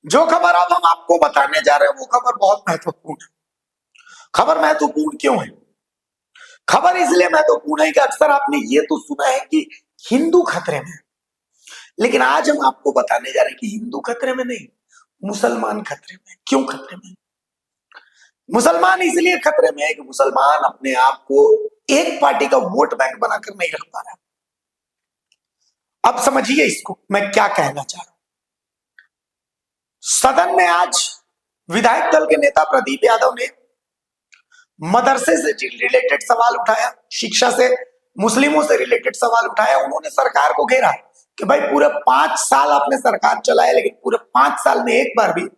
जो खबर अब हम आपको बताने जा रहे हैं वो खबर बहुत महत्वपूर्ण है। खबर महत्वपूर्ण क्यों है? खबर इसलिए महत्वपूर्ण है कि अक्सर आपने ये तो सुना है कि हिंदू खतरे में है, लेकिन आज हम आपको बताने जा रहे हैं कि हिंदू खतरे में नहीं, मुसलमान खतरे में। क्यों खतरे में? मुसलमान इसलिए खतरे में है कि मुसलमान अपने आप को एक पार्टी का वोट बैंक बनाकर नहीं रख पा रहा। अब समझिए इसको मैं क्या कहना चाह रहा हूं। सदन में आज विधायक दल के नेता प्रदीप यादव ने मदरसे से रिलेटेड सवाल उठाया, शिक्षा से, मुस्लिमों से रिलेटेड सवाल उठाया। उन्होंने सरकार को घेरा कि भाई पूरे 5 साल आपने सरकार चलाया, लेकिन पूरे 5 साल में एक बार भी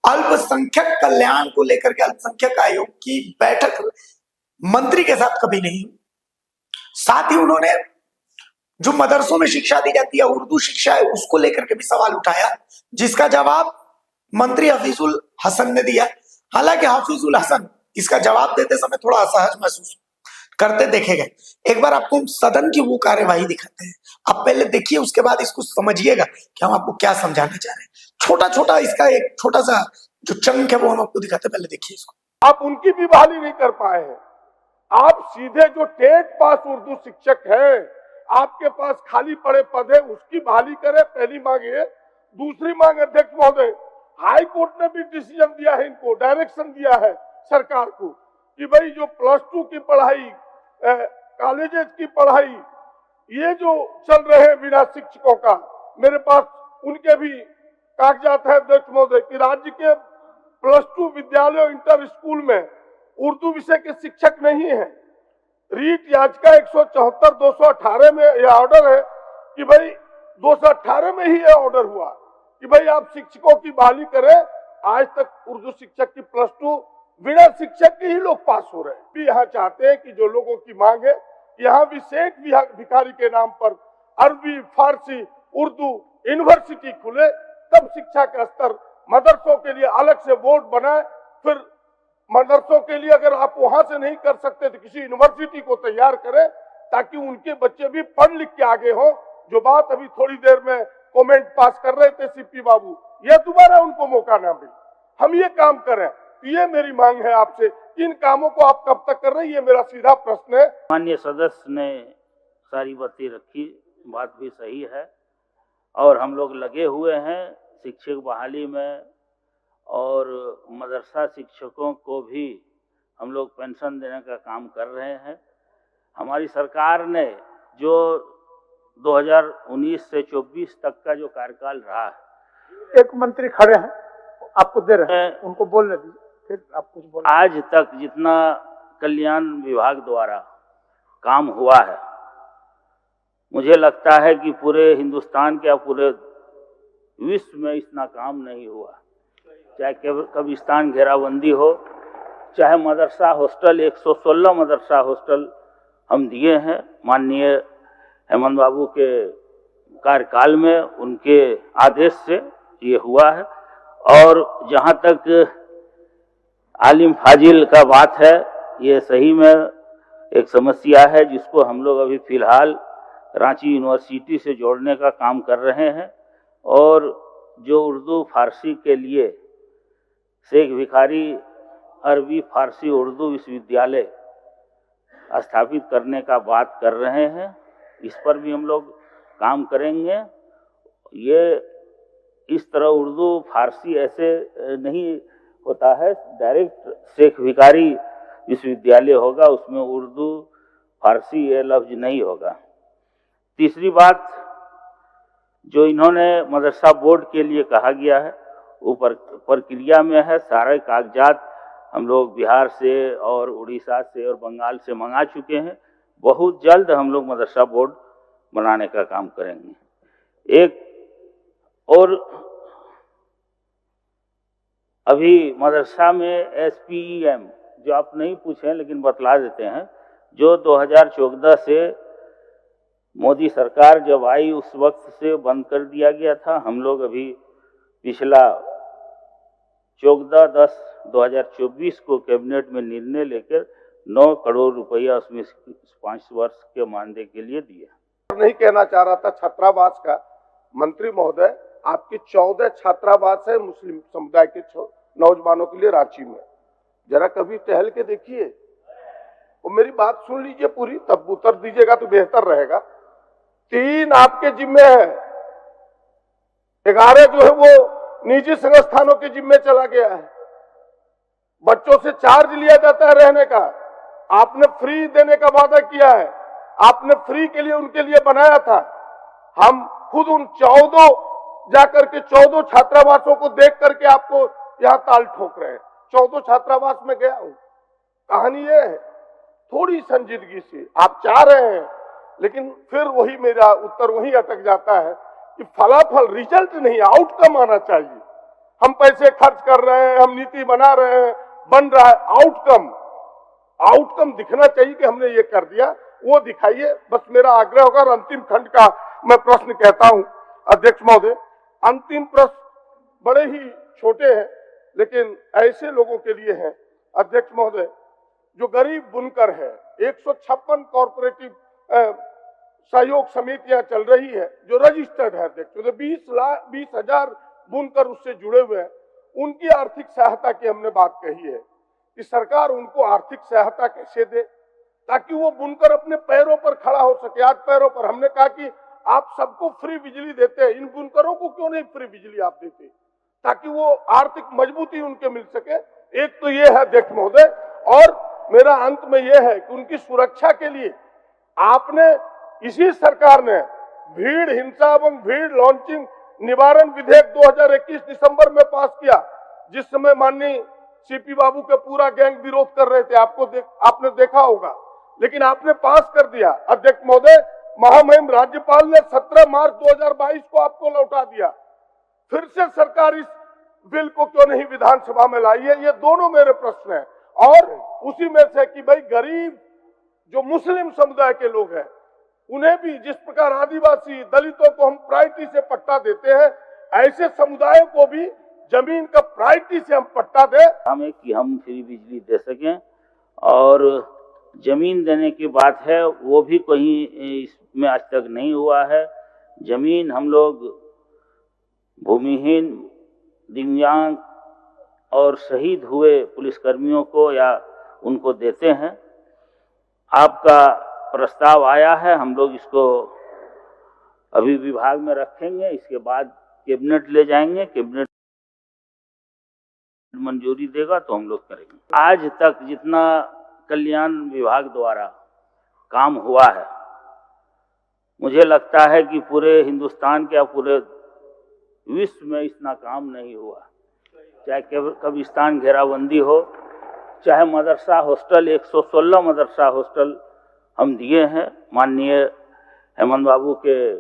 अल्पसंख्यक कल्याण को लेकर के अल्पसंख्यक आयोग की बैठक मंत्री के साथ कभी नहीं। साथ ही उन्होंने जो मदरसों में शिक्षा दी जाती है, उर्दू शिक्षा है, उसको लेकर के भी सवाल उठाया, जिसका जवाब मंत्री हफीजुल हसन ने दिया। हालांकि हफीजुल हसन इसका जवाब देते समय थोड़ा असहज महसूस करते देखे गए। एक बार आपको सदन की वो कार्यवाही दिखाते हैं, आप पहले देखिए, उसके बाद इसको समझिएगा कि हम आपको क्या समझाना चाह रहे हैं। छोटा छोटा इसका एक छोटा सा जो चंक है वो हम आपको दिखाते हैं, पहले देखिए इसको। आप उनकी भी बहाली नहीं कर पाए हैं। आप सीधे जो टेट पास उर्दू शिक्षक है, आपके पास खाली पड़े पद है, उसकी बहाली करें, पहली मांग ये। दूसरी मांग, अध्यक्ष महोदय, हाई कोर्ट ने भी डिसीजन दिया है, इनको डायरेक्शन दिया है सरकार को कि भाई जो +2 की पढ़ाई, कॉलेजेस की पढ़ाई, ये जो चल रहे हैं बिना शिक्षकों का, मेरे पास उनके भी कागजात है अध्यक्ष महोदय कि राज्य के +2 विद्यालयों, इंटर स्कूल में उर्दू विषय के शिक्षक नहीं है। रीट याचिका 174 218 में यह ऑर्डर है कि भाई 218 में ही यह ऑर्डर हुआ कि भाई आप शिक्षकों की बहाली करें। आज तक उर्दू शिक्षक की +2 बिना शिक्षक के ही लोग पास हो रहे हैं। भी यहाँ चाहते हैं कि जो लोगों की मांग है, यहाँ भी शेख भिखारी के नाम पर अरबी, फारसी, उर्दू यूनिवर्सिटी खुले, तब शिक्षा का स्तर मदरसों के लिए अलग से बोर्ड बनाए। फिर मदरसों के लिए अगर आप वहां से नहीं कर सकते तो किसी यूनिवर्सिटी को तैयार करें, ताकि उनके बच्चे भी पढ़ लिख के आगे हो। जो बात अभी थोड़ी देर में कमेंट पास कर रहे थे सीपी बाबू, ये दोबारा उनको मौका ना मिले, हम ये काम करें। ये मेरी मांग है आपसे। इन कामों को आप कब तक कर रहे हैं, ये मेरा सीधा प्रश्न है। माननीय सदस्य ने सारी बातें रखी, बात भी सही है, और हम लोग लगे हुए हैं शिक्षक बहाली में, और मदरसा शिक्षकों को भी हम लोग पेंशन देने का काम कर रहे हैं। हमारी सरकार ने जो 2019 से 24 तक का जो कार्यकाल रहा है, एक मंत्री खड़े हैं, आपको दे रहे हैं, उनको बोलने दीजिए, फिर आप कुछ बोलें। आज तक जितना कल्याण विभाग द्वारा काम हुआ है, मुझे लगता है कि पूरे हिंदुस्तान के या पूरे विश्व में इतना काम नहीं हुआ। चाहे कब्रिस्तान घेराबंदी हो, चाहे मदरसा हॉस्टल, 116 मदरसा हॉस्टल हम दिए हैं माननीय हेमंत बाबू के कार्यकाल में, उनके आदेश से ये हुआ है। और जहाँ तक आलिम फाजिल का बात है, ये सही में एक समस्या है जिसको हम लोग अभी फिलहाल रांची यूनिवर्सिटी से जोड़ने का काम कर रहे हैं। और जो उर्दू फारसी के लिए शेख भिखारी अरबी फारसी उर्दू विश्वविद्यालय स्थापित करने का बात कर रहे हैं, इस पर भी हम लोग काम करेंगे। ये इस तरह उर्दू फारसी ऐसे नहीं होता है, डायरेक्ट शेख भिखारी विश्वविद्यालय होगा, उसमें उर्दू फारसी ये लफ्ज नहीं होगा। तीसरी बात, जो इन्होंने मदरसा बोर्ड के लिए कहा गया है, वो प्रक्रिया में है। सारे कागजात हम लोग बिहार से और उड़ीसा से और बंगाल से मंगा चुके हैं। बहुत जल्द हम लोग मदरसा बोर्ड बनाने का काम करेंगे। एक और, अभी मदरसा में SPEM, जो आप नहीं पूछे लेकिन बतला देते हैं, जो 2014 से मोदी सरकार जब आई उस वक्त से बंद कर दिया गया था। हम लोग अभी पिछला 14/10/2024 को कैबिनेट में निर्णय लेकर 9 करोड़ रुपया उसमें 5 वर्ष के मानदेय के लिए दिया। नहीं कहना चाह रहा था छात्रावास का, मंत्री महोदय आपके 14 छात्रावास है मुस्लिम समुदाय के नौजवानों के लिए रांची में। जरा कभी टहल के देखिए और मेरी बात सुन लीजिए पूरी, तब उत्तर दीजिएगा तो बेहतर रहेगा। 3 आपके जिम्मे है, 11 जो है वो निजी संस्थानों के जिम्मे चला गया है। बच्चों से चार्ज लिया जाता है रहने का, आपने फ्री देने का वादा किया है, आपने फ्री के लिए उनके लिए बनाया था। हम खुद उन 14 जाकर के 14 छात्रावासों को देख करके आपको यहाँ ताल ठोक रहे हैं। 14 छात्रावास में गया हूं। कहानी ये है, थोड़ी संजीदगी से आप चाह रहे हैं, लेकिन फिर वही मेरा उत्तर वही अटक जाता है कि फलाफल रिजल्ट नहीं, आउटकम आना चाहिए। हम पैसे खर्च कर रहे हैं, हम नीति बना रहे हैं, बन रहा है, आउटकम दिखना चाहिए कि हमने ये कर दिया, वो दिखाइए। बस मेरा आग्रह होगा। और अंतिम खंड का मैं प्रश्न कहता हूं अध्यक्ष महोदय। अंतिम प्रश्न बड़े ही छोटे हैं लेकिन ऐसे लोगों के लिए हैं अध्यक्ष महोदय जो गरीब बुनकर है। 156 कॉर्पोरेटिव सहयोग समितियां चल रही है जो रजिस्टर्ड है अध्यक्ष। 20,000 बुनकर उससे जुड़े हुए हैं। उनकी आर्थिक सहायता की हमने बात कही है कि सरकार उनको आर्थिक सहायता कैसे दे ताकि वो बुनकर अपने पैरों पर खड़ा हो सके। आज पैरों पर हमने कहा कि आप सबको फ्री बिजली देते हैं, इन बुनकरों को क्यों नहीं फ्री बिजली आप देते ताकि वो आर्थिक मजबूती उनके मिल सके। एक तो ये है अध्यक्ष महोदय, और मेरा अंत में ये है कि उनकी सुरक्षा के लिए आपने, इसी सरकार ने भीड़ हिंसा एवं भीड़ लॉन्चिंग निवारण विधेयक 2021 दिसंबर में पास किया, जिस समय माननीय सीपी बाबू के पूरा गैंग विरोध कर रहे थे। आपने देखा होगा, लेकिन आपने पास कर दिया अध्यक्ष महोदय। महामहिम राज्यपाल ने 17 मार्च 2022 को आपको लौटा दिया। फिर से सरकार इस बिल को क्यों नहीं विधानसभा में लाई है? ये दोनों मेरे प्रश्न हैं। और उसी में से कि भाई गरीब जो मुस्लिम समुदाय के लोग हैं उन्हें भी जिस प्रकार आदिवासी दलितों को हम प्रायोरिटी से पट्टा देते हैं, ऐसे समुदायों को भी जमीन का प्रायोरिटी से हम पट्टा दें। हमें कि हम फ्री बिजली दे सकें, और जमीन देने की बात है वो भी कहीं इसमें आज तक नहीं हुआ है। जमीन हम लोग भूमिहीन, दिव्यांग और शहीद हुए पुलिसकर्मियों को या उनको देते हैं। आपका प्रस्ताव आया है, हम लोग इसको अभी विभाग में रखेंगे, इसके बाद कैबिनेट ले जाएंगे, कैबिनेट मंजूरी देगा तो हम लोग करेंगे। आज तक जितना कल्याण विभाग द्वारा काम हुआ है, मुझे लगता है कि पूरे हिंदुस्तान के या पूरे विश्व में इतना काम नहीं हुआ। चाहे कब्रिस्तान घेराबंदी हो, चाहे मदरसा हॉस्टल, 116 मदरसा हॉस्टल हम दिए हैं माननीय हेमंत बाबू के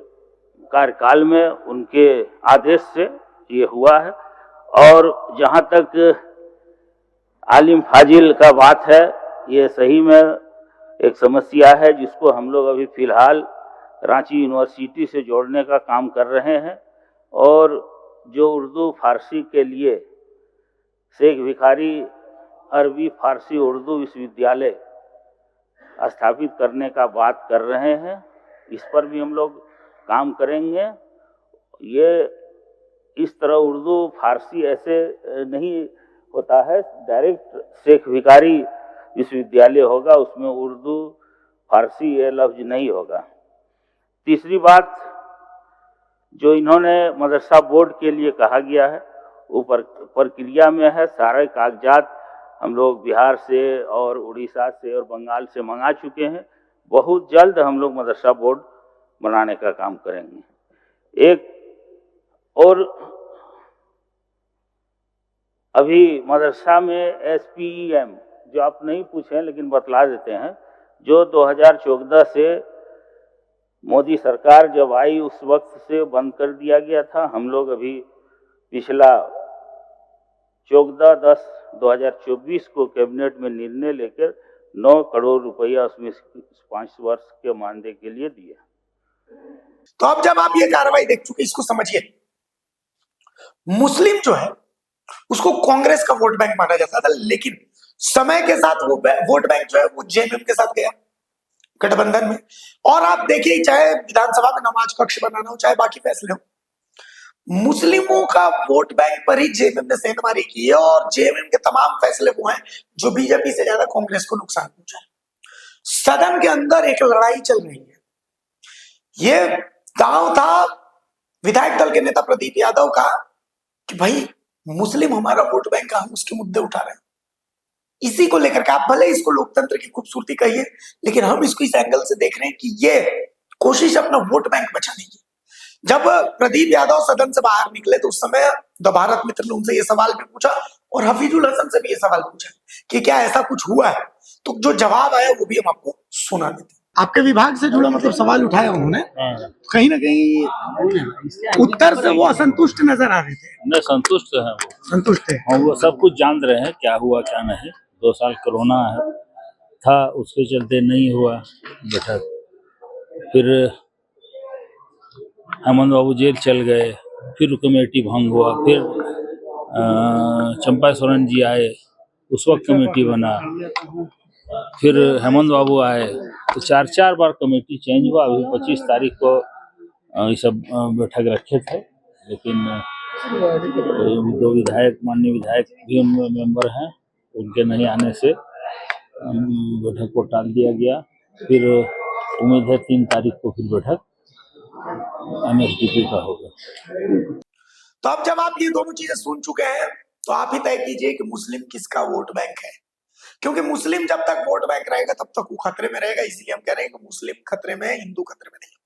कार्यकाल में, उनके आदेश से ये हुआ है। और जहाँ तक आलिम फाजिल का बात है, ये सही में एक समस्या है जिसको हम लोग अभी फिलहाल रांची यूनिवर्सिटी से जोड़ने का काम कर रहे हैं। और जो उर्दू फारसी के लिए शेख भिखारी अरबी फारसी उर्दू विश्वविद्यालय स्थापित करने का बात कर रहे हैं, इस पर भी हम लोग काम करेंगे। ये इस तरह उर्दू फारसी ऐसे नहीं होता है, डायरेक्ट शेख भिखारी विश्वविद्यालय होगा, उसमें उर्दू फारसी ये लफ्ज नहीं होगा। तीसरी बात, जो इन्होंने मदरसा बोर्ड के लिए कहा गया है वो प्रक्रिया में है। सारे कागजात हम लोग बिहार से और उड़ीसा से और बंगाल से मंगा चुके हैं। बहुत जल्द हम लोग मदरसा बोर्ड बनाने का काम करेंगे। एक और अभी मदरसा में SPEM, जो आप नहीं पूछे लेकिन बतला देते हैं, जो 2014 से मोदी सरकार जब आई उस वक्त से बंद कर दिया गया था। हम लोग अभी पिछला 14/10/2024 को कैबिनेट में निर्णय लेकर 9 करोड़ रुपया उसमें 5 वर्ष के मानदेय के लिए दिया। तो अब जब आप ये कार्रवाई देख चुके, इसको समझिए, मुस्लिम जो है उसको कांग्रेस का वोट बैंक माना जाता था, लेकिन समय के साथ वो वोट बैंक जो है वो JMM के साथ गया गठबंधन में। और आप देखिए, चाहे विधानसभा में नमाज कक्ष बनाना हो, चाहे बाकी फैसले हो, मुस्लिमों का वोट बैंक पर ही जेएमएम ने सेंधमारी की है और जेएमएम के तमाम फैसले वो हैं जो बीजेपी से ज्यादा कांग्रेस को नुकसान पहुंचा है। सदन के अंदर एक लड़ाई चल रही है। ये दांव था विधायक दल के नेता प्रदीप यादव का कि भाई मुस्लिम हमारा वोट बैंक है, हम उसके मुद्दे उठा रहे हैं। इसी को लेकर के आप भले इसको लोकतंत्र की खूबसूरती कहिए, लेकिन हम इसको इस एंगल से देख रहे हैं कि ये कोशिश अपना वोट बैंक बचाने की। जब प्रदीप यादव सदन से बाहर निकले तो उस समय द भारत मित्र ने उनसे ये सवाल भी पूछा और हफीजुल हसन से भी ये सवाल पूछा कि क्या ऐसा कुछ हुआ है, तो जो जवाब आया वो भी हम आपको सुना देते हैं। आपके विभाग से जुड़ा मतलब सवाल उठाया उन्होंने, कहीं ना कहीं उत्तर से वो असंतुष्ट नजर आ रहे थे। न संतुष्ट है वो, संतुष्ट है और वो सब कुछ जान रहे हैं क्या हुआ क्या नहीं। 2 साल कोरोना था, उसके चलते नहीं हुआ बैठक। फिर हेमंत बाबू जेल चल गए, फिर कमेटी भंग हुआ, फिर चंपा सोरेन जी आए, उस वक्त कमेटी बना, फिर हेमंत बाबू आए, तो 4 बार कमेटी चेंज हुआ। अभी 25 तारीख को ये सब बैठक रखे थे, लेकिन 2 विधायक, माननीय विधायक भी उनमें मेंबर हैं, उनके नहीं आने से बैठक को टाल दिया गया। फिर उम्मीद है 3 तारीख को फिर बैठक एमएसडीपी का होगा। तो अब जब आप ये दोनों चीजें सुन चुके हैं तो आप ही तय कीजिए कि मुस्लिम किसका वोट बैंक है, क्योंकि मुस्लिम जब तक वोट बैंक रहेगा तब तक वो खतरे में रहेगा। इसीलिए हम कह रहे हैं कि मुस्लिम खतरे में है, हिंदू खतरे में नहीं।